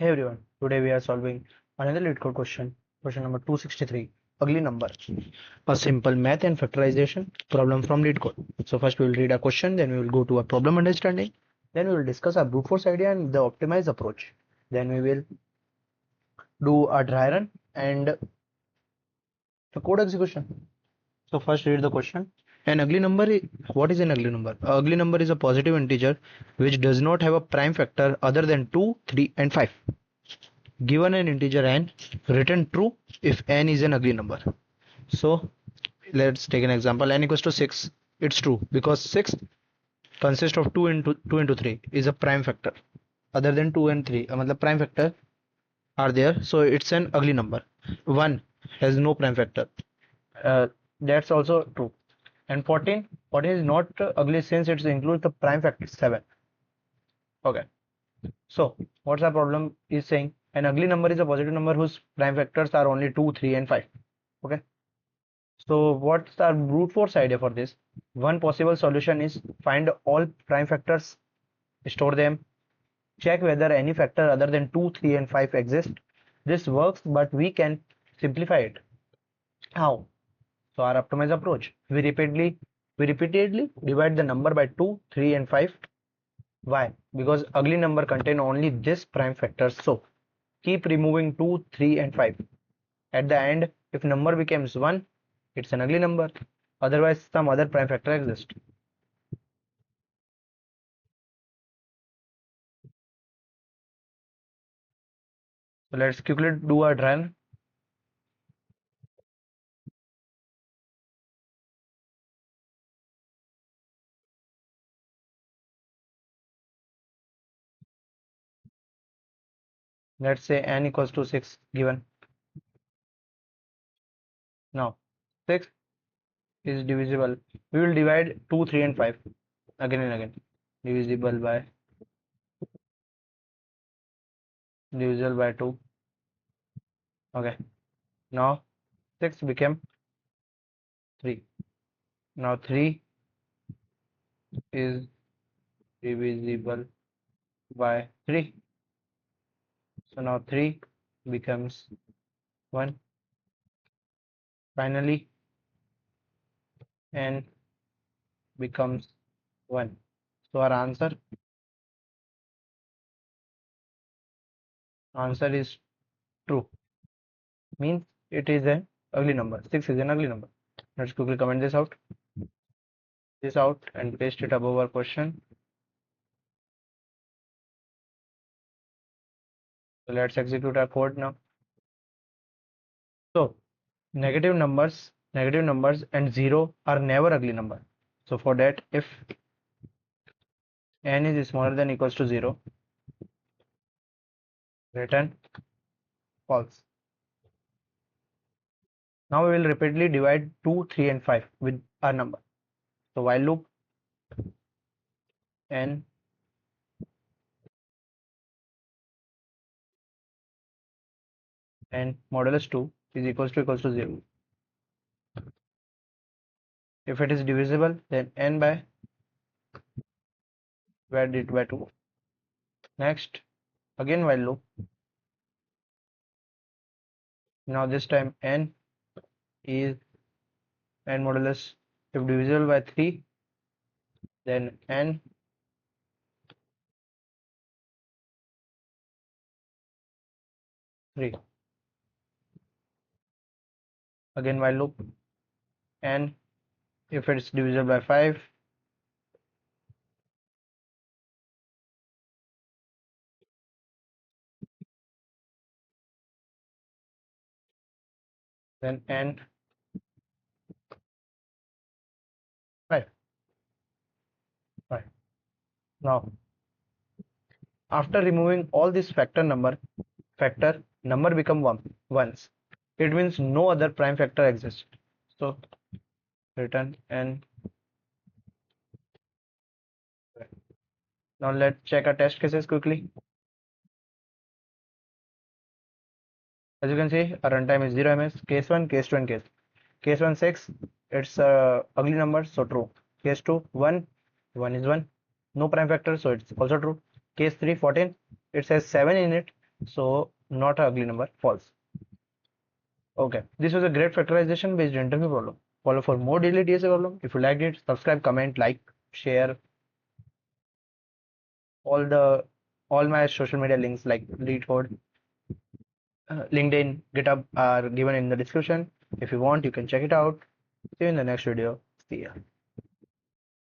Hey everyone, today we are solving another LeetCode question, question number 263, ugly number, a simple math and factorization problem from LeetCode. So first we will read a question, then we will go to a problem understanding, then we will discuss a brute force idea and the optimized approach. Then we will do a dry run and the code execution. So first read the question. An ugly number, what is an ugly number? A ugly number is a positive integer which does not have a prime factor other than 2, 3 and 5. Given an integer n, return true if n is an ugly number. So let's take an example. N equals to 6. It's true because 6 consists of 2 into 3 is a prime factor. Other than 2 and 3, the prime factor are there, so it's an ugly number. 1 has no prime factor. That's also true. And 14 is not ugly since it includes the prime factor 7. Okay. So what's our problem is saying an ugly number is a positive number whose prime factors are only 2, 3 and 5. Okay. So what's our brute force idea for this? One possible solution is find all prime factors, store them, check whether any factor other than 2, 3 and 5 exist. This works, but we can simplify it. How? So our optimized approach, we repeatedly divide the number by 2, 3 and 5. Why? Because ugly number contain only this prime factors. So keep removing 2, 3 and 5. At the end, if number becomes 1, it's an ugly number. Otherwise, some other prime factor exists. So let's quickly do a run. Let's say n equals to 6 given. Now 6 is divisible. We will divide 2, 3 and 5 again and again. Divisible by 2. Okay. Now 6 became 3. Now 3 is divisible by 3. So now 3 becomes 1. Finally n becomes 1. So our answer is true. Means it is an ugly number. 6 is an ugly number. Let's quickly comment this out. And paste it above our question. So let's execute our code now. So negative numbers and 0 are never ugly number. So for that, if n is smaller than or equals to 0, return false. Now we will repeatedly divide 2, 3 and 5 with our number. So while loop n and modulus 2 is equals to 0. If it is divisible, then n by divide it by 2. Next, again while loop. Now this time n is n modulus. If divisible by 3, then n three. Again while loop. And if it's divisible by 5, then n 5. Now after removing all this factor number become ones. It means no other prime factor exists. So return n. Now let's check our test cases quickly. As you can see, our runtime is 0 ms. Case 1, case 2 and case 1 6, it's ugly number, so true. Case 2 1 is 1, no prime factor, so it's also true. Case 3 14, it says 7 in it, So not an ugly number, false. Okay, this was a great factorization based interview problem. Follow for more daily DSA problem. If you liked it, subscribe, comment, like, share. All the all my social media links like LeetCode, LinkedIn, GitHub are given in the description. If you want, you can check it out. See you in the next video. See ya.